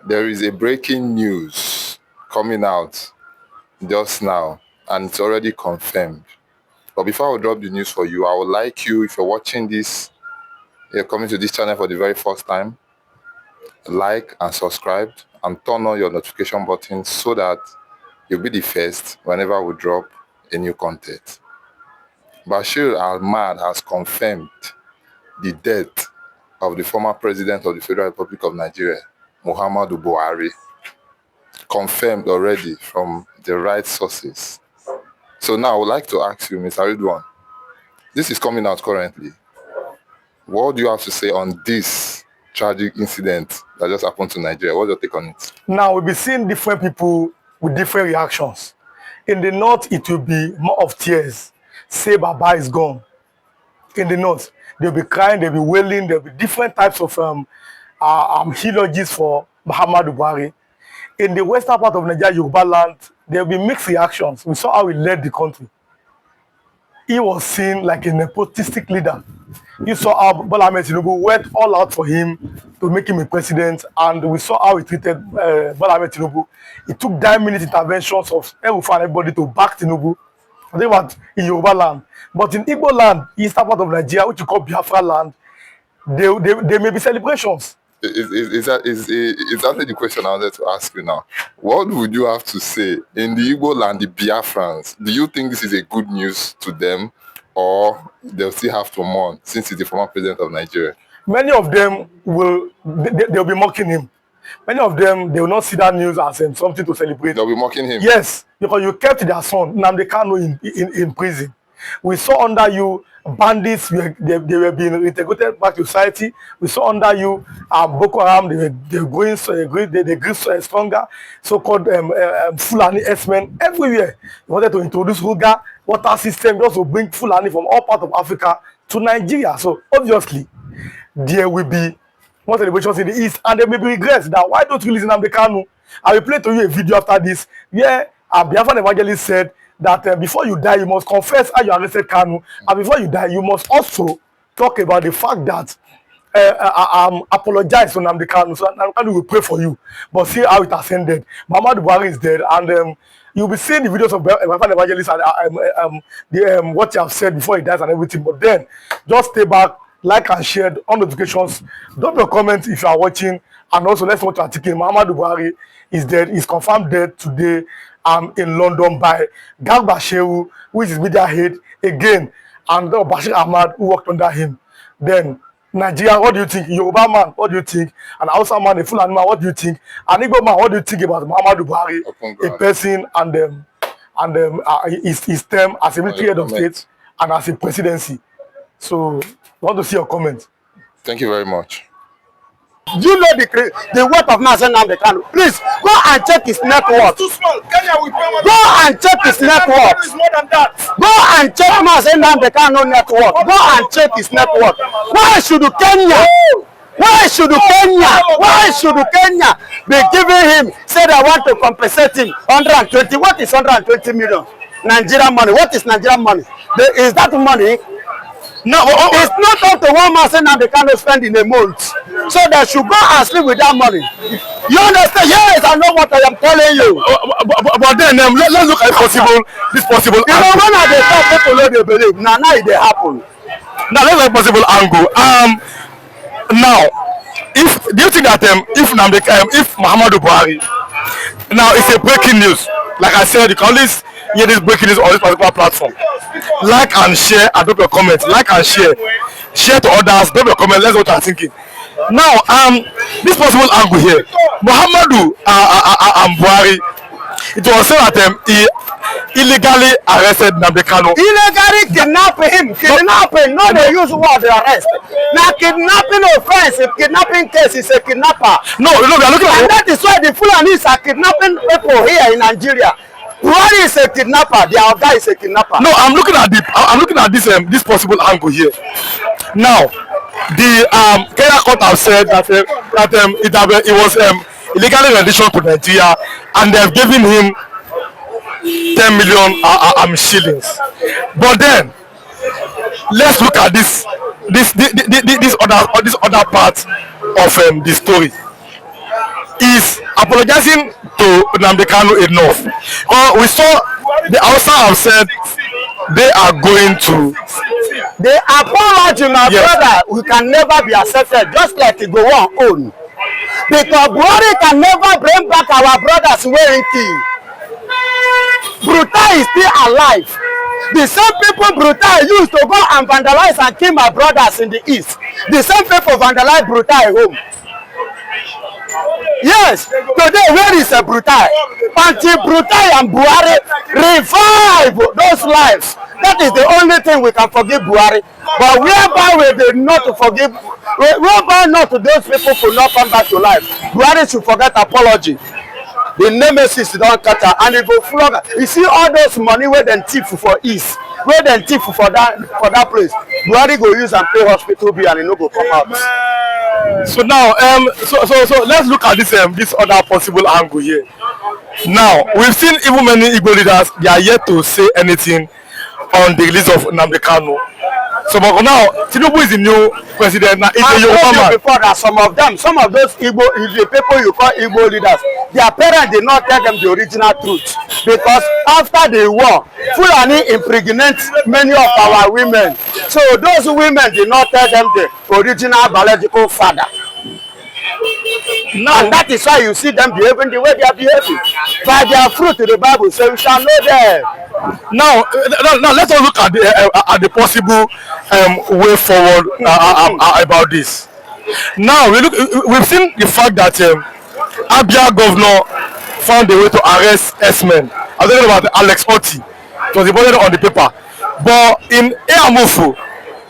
There is a breaking news coming out just now, and it's already confirmed. But before I drop the news for you, I would like you, if you're watching this, you're coming to this channel for the very first time, like and subscribe and turn on your notification button so that you'll be the first whenever we drop a new content. Bashir Ahmad has confirmed the death of the former president of the Federal Republic of Nigeria, Muhammadu Buhari. Confirmed already from the right sources. So now I would like to ask you, Mr. Ridwan, this is coming out currently. What do you have to say on this tragic incident that just happened to Nigeria? What's your take on it? Now, we'll be seeing different people with different reactions. In the north, it will be more of tears. Say Baba is gone. In the north, they'll be crying, they'll be wailing, there'll be different types of eulogies for Muhammadu Buhari. In the western part of Nigeria, Yoruba land, there will be mixed reactions. We saw how he led the country. He was seen like a nepotistic leader. You saw how Bola Ahmed Tinubu went all out for him to make him a president, and we saw how he treated Bola Ahmed Tinubu. It took 9-minute interventions of everybody to back Tinubu. They were in Yoruba land. But in Igbo land, eastern part of Nigeria, which you call Biafra land, there may be celebrations. Is that the question I wanted to ask you now? What would you have to say in the Igbo land, the Biafrans? Do you think this is a good news to them, or they'll still have to mourn since he's the former president of Nigeria? Many of them they'll be mocking him. Many of them, they will not see that news as something to celebrate. They'll be mocking him? Yes, because you kept their son, Nnamdi Kanu, in prison. We saw under you bandits, they were being integrated back to society. We saw under you Boko Haram, they grew stronger. So-called Fulani S-men everywhere. They wanted to introduce Ruga water system just to bring Fulani from all parts of Africa to Nigeria. So obviously, there will be more celebrations in the east, and there may be regrets that why don't you listen to Nnamdi Kanu? I will play to you a video after this where Biafra and Evangelist said that before you die, you must confess how you arrested Kanu, and before you die, you must also talk about the fact that apologize to Nnamdi Kanu, so Nnamdi Kanu will pray for you. But see how it has ended. Muhammadu Buhari is dead, and you'll be seeing the videos of Biafra and Evangelist and what you have said before he dies and everything. But then, just stay back, like and share on notifications, drop your comments if you are watching, and also let's watch article. Muhammadu Buhari is dead, is confirmed dead today in London by Garba Shehu, who is his media head again, and Bashir Ahmad, who worked under him. Then Nigeria, what do you think? Yoruba man, what do you think? An Hausa man, a Fulani man, what do you think? An Igbo man, what do you think about Muhammadu Buhari, a person and his term as a military head of state and as a presidency? So, I want to see your comments. Thank you very much. You know the work of Mazen Nnamdi Kanu. Please go and check his net worth. Too small. Kenya will pay more. Go and check his net worth. More than that. Go and check Mazen Nnamdi Kanu net worth. Go and check his net worth. Why should Kenya? Why should Kenya? Why should Kenya be giving him? Say they want to compensate him 120. What is 120 million? Nigerian money. What is Nigerian money? Is that money? No, it's not up to one man saying that they cannot spend in a month. So they should go and sleep with that money. You understand? Yes, I know what I am telling you. But then let's look at this possible. You know, when they talk, people know they believe. Now it they happen. Now let's look at possible angle. Now, do you think that if Muhammadu Buhari, now it's a breaking news. Like I said, you can only hear this breaking news on this particular platform. Like and share and drop your comments. Like and share. Share to others, drop your comments. Let's know what you're thinking. Now, this possible angle here, Muhammadu Buhari, it was said that he illegally arrested Nnamdi Kanu. Illegally kidnapping him. Kidnapping, no, they use word they arrest. Now kidnapping offense, if kidnapping case is a kidnapper. No, we are looking at. And that is why the Fulanis are kidnapping people here in Nigeria. Buhari is a kidnapper. Their guy is a kidnapper. No, I'm looking at this possible angle here. Now, the Kenya court have said that it was illegally rendition to Nigeria, and they have given him 10 million shillings. But then, let's look at this other part of the story. is apologizing to Nnamdi Kanu enough. We saw the Hausa have said they are going to. The apology, my brother, we can never be accepted, just like the go on own. Because Buhari can never bring back our brothers wearing king. Brutal is still alive. The same people Brutal used to go and vandalize and kill my brothers in the east. The same people vandalize Brutal at home. Yes, today where is a Brutal? Until Brutal and Buhari revive those lives. That is the only thing we can forgive Buhari. But whereby we did not forgive, whereby not those people could not come back to life, Buhari should forget apology. The nemesis don't cut her and it will flog. You see all those money where they thief for east, where they thief for that place. Buhari go use and pay hospital bill and it no go come out. So now, so let's look at this other possible angle here. Now we've seen even many Igbo leaders, they are yet to say anything on the release of Nnamdi Kanu. So but now Tinubu is the new president. Now it's a Yoruba man. Before that, some of those Igbo, the people you call Igbo leaders, their parents did not tell them the original truth. Because after the war, Fulani impregnate many of our women. So those women did not tell them the original biological father. Now, and that is why you see them behaving the way they are behaving. By their fruit, the Bible says we shall know them. Now let's look at the possible way forward about this. Now we've seen the fact that Abia governor found a way to arrest S-men. I'm talking about Alex Otti. It was reported on the paper. But in Eamofu,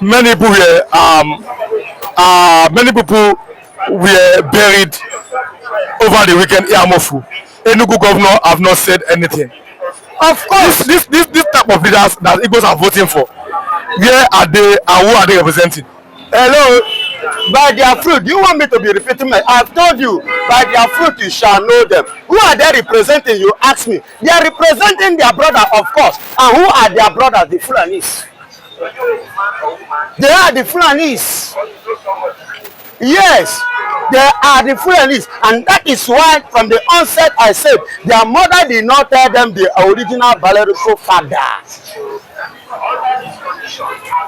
many people were buried over the weekend. Eamofu, Enugu governor have not said anything. Of course, this type of leaders that Igbos are voting for, where are they and who are they representing? Hello, by their fruit. Do you want me to be repeating my? I've told you, by their fruit you shall know them. Who are they representing? You ask me. They are representing their brother, of course. And who are their brothers? The Fulanis. They are the Fulanis. Yes, they are the Fulanis, and that is why from the onset I said their mother did not tell them the original biological father.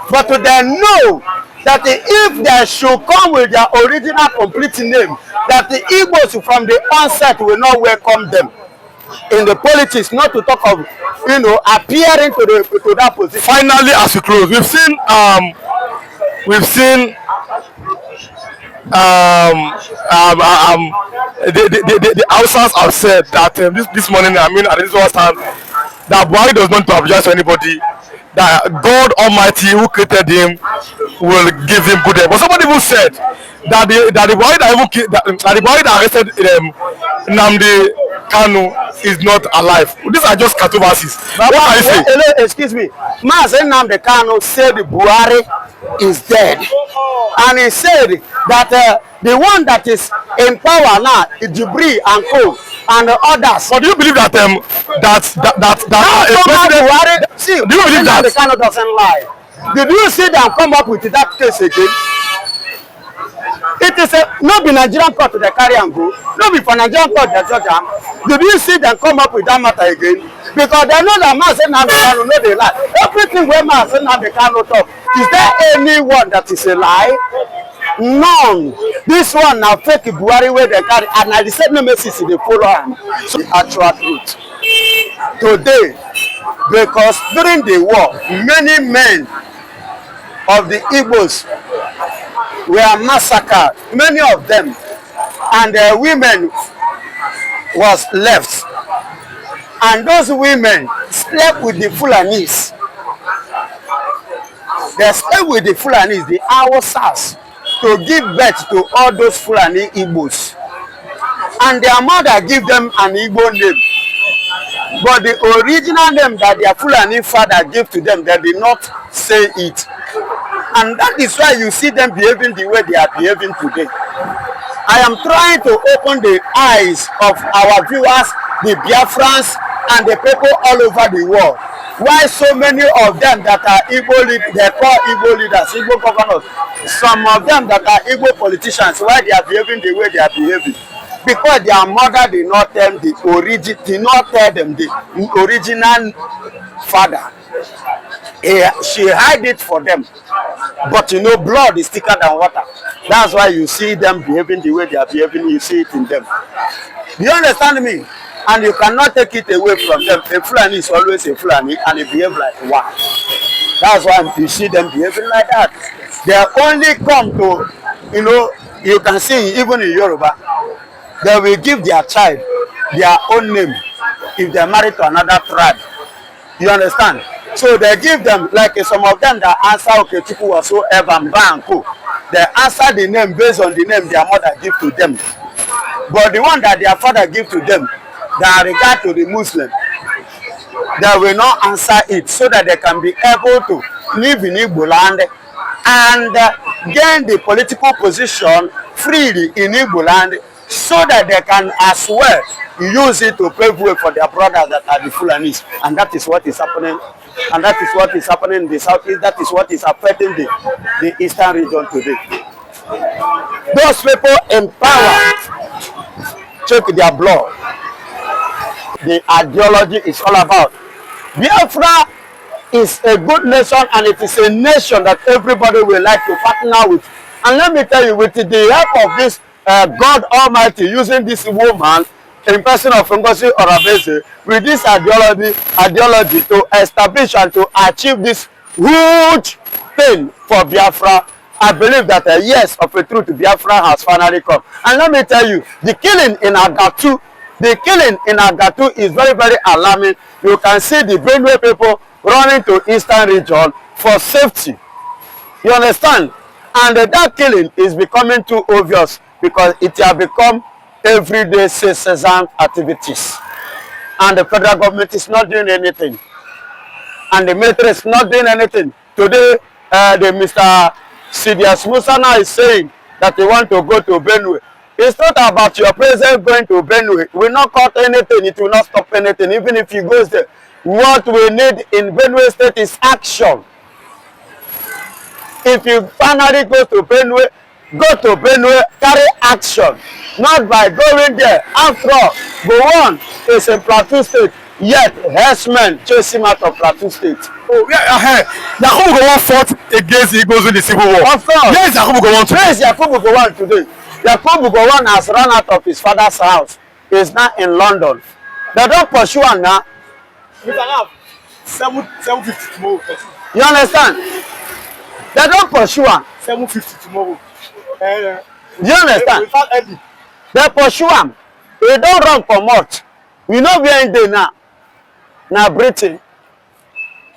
But they know that if they should come with their original complete name, that the Igbos from the onset will not welcome them in the politics, not to talk of appearing to that position. Finally, as we close, we've seen the Hausas have said that this morning, I mean, at this one stand, that Buhari does not apologize to anybody. That God Almighty, who created him, will give him good health. But somebody even said that the Buhari that arrested Nnamdi Kanu is not alive. These are just controversies. What can you say? Excuse me. Mazen Nnamdi Kanu said Buhari is dead, and he said that the one that is in power now is Jibri and Co and the others. But do you believe that Buhari? See, do you believe that Nnamdi Kanu doesn't lie? Did you see them come up with that case again? It is not be Nigerian court they carry and go. Not be for Nigerian court they judge them. Did you see them come up with that matter again? Because they know that man say Nnamdi Kanu no dey lie. Everything where man say Nnamdi Kanu talk, is there anyone that is a lie? None. This one now fake Buhari where they carry, and I said no message they follow am. So the actual truth today, because during the war, many men of the Igbos were massacred, many of them, and the women was left, and those women slept with the Fulanis. They slept with the Fulanis, the Hausas, to give birth to all those Fulani Igbos, and their mother give them an Igbo name, but the original name that their Fulani father gave to them, they did not say it. And that is why you see them behaving the way they are behaving today. I am trying to open the eyes of our viewers, the Biafrans, and the people all over the world. Why so many of them that are Igbo leaders, they call Igbo leaders, Igbo governors, some of them that are Igbo politicians, why they are behaving the way they are behaving. because their mother did not tell them the original father. She hide it for them. But you know, blood is thicker than water. That's why you see them behaving the way they are behaving. You see it in them. Do you understand me? And you cannot take it away from them. A Fulani is always a Fulani, and they behave like one. That's why you see them behaving like that. They only come to, you know, you can see even in Yoruba, they will give their child their own name if they are married to another tribe. You understand? So they give them, like some of them that answer Okechukwu whatsoever, Mbanko. They answer the name based on the name their mother give to them. But the one that their father give to them, that regard to the Muslim, they will not answer it so that they can be able to live in Igbo land and gain the political position freely in Igbo land, so that they can as well use it to pave way for their brothers that are the Fulanis. And that is what is happening. And that is what is happening in the southeast. That is what is affecting the eastern region today. Those people in power check their blood. The ideology is all about. Biafra is a good nation, and it is a nation that everybody will like to partner with. And let me tell you, with the help of this God Almighty using this woman in person of Ngozi Orabeze with this ideology to establish and to achieve this huge thing for Biafra, I believe that yes, of a truth, Biafra has finally come. And let me tell you, the killing in Agatu is very, very alarming. You can see the Benue people running to eastern region for safety. You understand? And that killing is becoming too obvious because it has become everyday citizen activities. And the federal government is not doing anything. And the military is not doing anything. Today, the Mr. Sidious Musa now is saying that they want to go to Benue. It's not about your president going to Benue. It will not cut anything. It will not stop anything, even if he goes there. What we need in Benue State is action. If you finally go to Benue, carry action. Not by going there. After all, Gowon is a Plateau State, yet herdsmen chase him out of Plateau State. Oh, yeah, Yakubu Gowon fought against the Igbo's in the Civil War. Of course. Yes, Yakubu Gowon today. Where is Yakubu Gowon today? Yakubu Gowon has run out of his father's house. He is now in London. They don't pursue him now. We can have 750 tomorrow. You understand? They don't pursue him. 750 tomorrow. Do you understand? Without ending. They pursue him. They don't run for much. We know where in there now. Now Britain.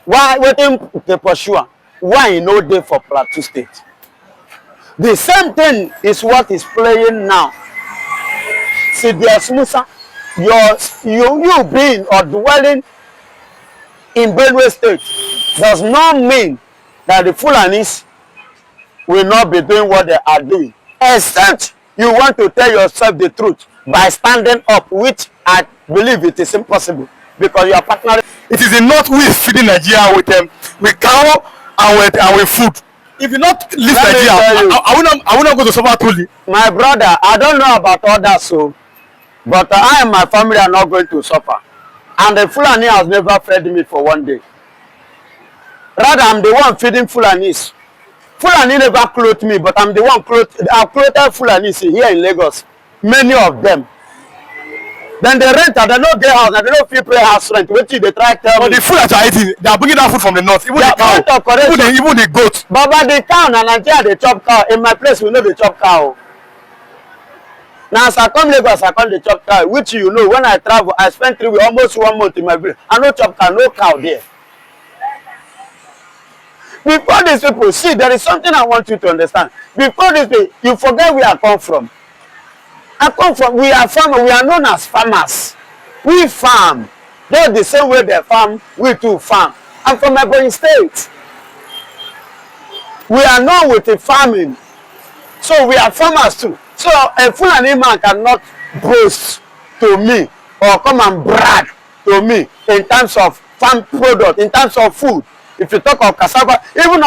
Why waiting to pursue him? Why you know they for Plateau State? The same thing is what is playing now. Sidious Musa, you being or dwelling in Benue State does not mean that the Fulanis will not be doing what they are doing. Except you want to tell yourself the truth by standing up, which I believe it is impossible because you are partnering. It is the North who is feeding Nigeria with cow and with food. If you not leave Nigeria, I will not go to suffer truly. My brother, I don't know about others, so, but I and my family are not going to suffer. And the Fulani has never fed me for one day. Rather, I'm the one feeding Fulanis. Fulani never clothed me, but I'm the one I've clothed Fulanis here in Lagos. Many of them. Then they rent and they don't get house and they don't feel pay house rent. Wait till they try to tell me. But the food that you are eating, they are bringing that food from the north. Even the cow, even the goat. Baba, the cow and Nigeria, they chop cow. In my place, we know they chop cow. Now, as I come Lagos, I come the chop cow, which you know, when I travel, I spend almost 1 month in my village. I no chop cow, no cow there. Before these people, see, there is something I want you to understand. Before this people, you forget where I come from. We are farmers, we are known as farmers. We farm. They're the same way they farm, we too farm. I'm from Ebonyi State. We are known with the farming. So we are farmers too. So a Fulani man cannot boast to me or come and brag to me in terms of farm product, in terms of food. If you talk of cassava, even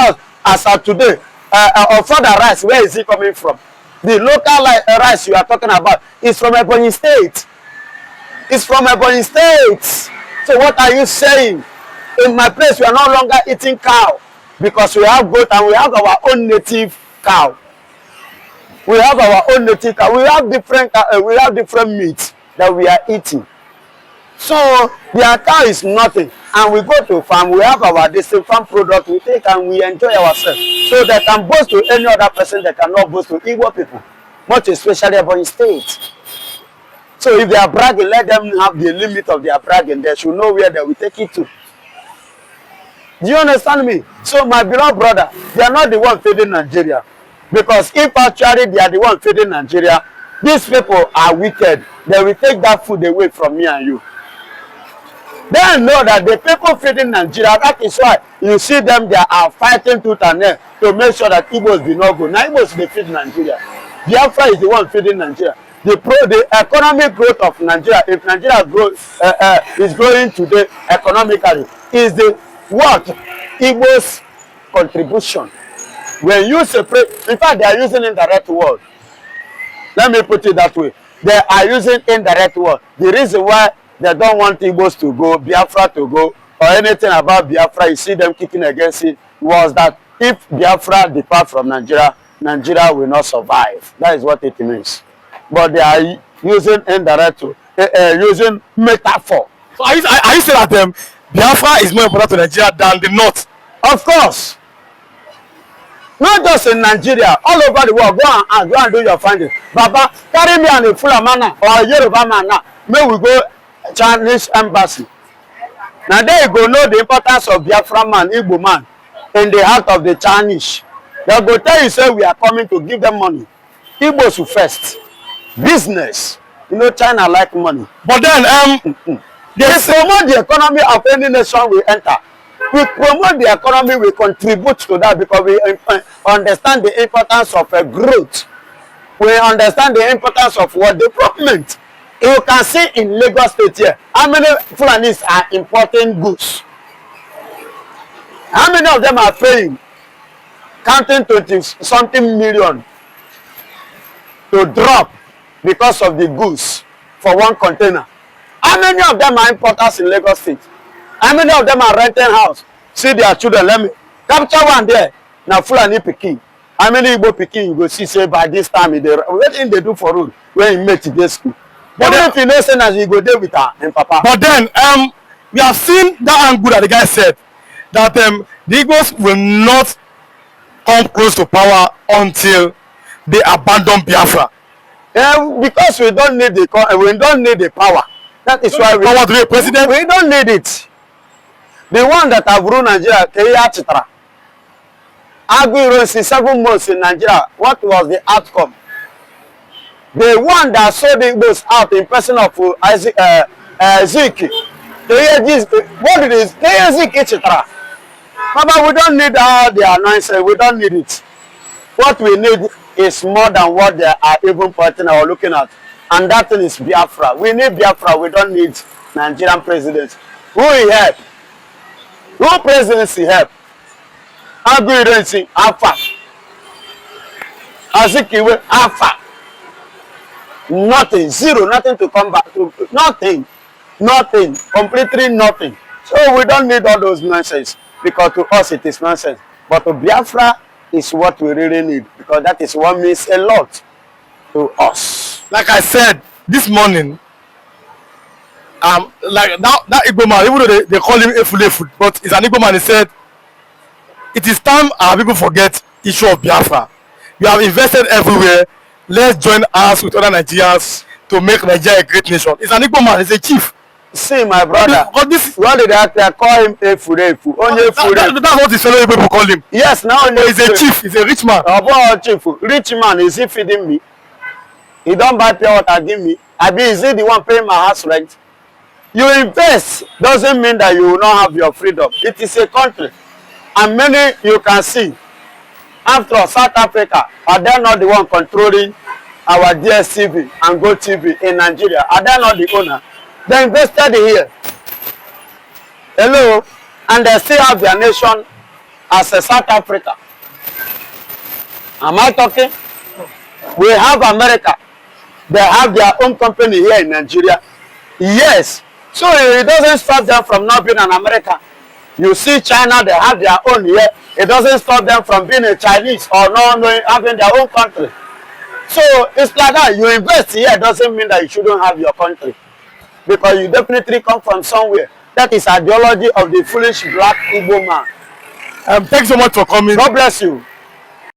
as of today, our father rice, where is he coming from? The local rice you are talking about is from Ebonyi State. It's from Ebonyi State. So what are you saying? In my place, we are no longer eating cow because we have goat and we have our own native cow. We have our own native cow. We have different meats that we are eating. So their cow is nothing, and we go to farm. We have our farm product. We take and we enjoy ourselves. So they can boast to any other person. They cannot boast to Igbo people, much especially Ebonyi State. So if they are bragging, let them have the limit of their bragging. They should know where they will take it to. Do you understand me? So my beloved brother, they are not the one feeding Nigeria. Because if actually they are the one feeding Nigeria, these people are wicked. They will take that food away from me and you. They know that the people feeding Nigeria, that is why you see them, they are fighting tooth and nail to make sure that Igbos do not go. Now Igbos, they feed Nigeria. Biafra is the one feeding Nigeria. The economic growth of Nigeria, if Nigeria is growing today economically, is the what? Igbo's contribution. When you separate, in fact, they are using indirect word. Let me put it that way. They are using indirect word. The reason why they don't want Igbos to go, Biafra to go, or anything about Biafra, you see them kicking against it, was that if Biafra depart from Nigeria, Nigeria will not survive. That is what it means. But they are using indirect, using metaphor. So are you saying that Biafra is more important to Nigeria than the North? Of course. Not just in Nigeria, all over the world. Go and do your findings. Baba, carry me on a full man or a Yoruba man now. May we go Chinese embassy. Now there you go know the importance of Biafra man, Igbo man, in the heart of the Chinese. They go tell you, say we are coming to give them money. Igbos first. Business. You know, China like money. But then, they promote the economy of any nation we enter. We promote the economy, we contribute to that because we understand the importance of a growth. We understand the importance of what development. You can see in Lagos State here, how many Fulanis are importing goods? How many of them are paying? Counting 20-something million to drop because of the goods for one container. How many of them are importers in Lagos State? How many of them are renting house? See their children, let me capture one there. Now Fulani Pikin. How many Igbo Pikin you go see say by this time what thing they do for road when you make today's school? But then, if you know say as you go there with her and papa. But then we have seen that angle that the guy said that the Igbos will not come close to power until they abandon Biafra. Because we don't need the power. That is why power to be a president. We don't need it. The one that have ruled Nigeria, Keya Chitra, Aguero 7 months in Nigeria. What was the outcome? The one that sold the Igbos out in person of Zeke. What it is? Keya Zeke Chitra. But we don't need all their nonsense. We don't need it. What we need is more than what they are even pointing or looking at. And that thing is Biafra. We need Biafra. We don't need Nigerian presidents. Who will help? Who presidency help? Aguirensi, Alpha. Azikiwe, Alpha. Nothing. Zero. Nothing to come back to. Nothing. Nothing. Completely nothing. So we don't need all those nonsense. Because to us it is nonsense. But to Biafra is what we really need. Because that is what means a lot to us. Like I said this morning, like that Igbo man, even though they call him Efulefu, but it's an Igbo man. He said, it is time our people forget issue of Biafra. We have invested everywhere. Let's join us with other Nigerians to make Nigeria a great nation. It's an Igbo man. He's a chief. See, my brother. What did they call him? Efulefu. Only Efulefu. That's what his fellow people call him. Yes, now he's a chief. He's a rich man. Chief. Rich man. Is he feeding me? He don't buy pure water, give me. Is he the one paying my house rent? You invest doesn't mean that you will not have your freedom. It is a country. And many you can see. After all, South Africa, are they not the one controlling our DSTV and GoTV in Nigeria? Are they not the owner? They invested here. Hello? And they still have their nation as a South Africa. Am I talking? We have America. They have their own company here in Nigeria. Yes. So it doesn't stop them from not being an American. You see China, they have their own here. It doesn't stop them from being a Chinese or not having their own country. So it's like that. You invest here doesn't mean that you shouldn't have your country. Because you definitely come from somewhere. That is ideology of the foolish black Igbo man. Thanks so much for coming. God bless you.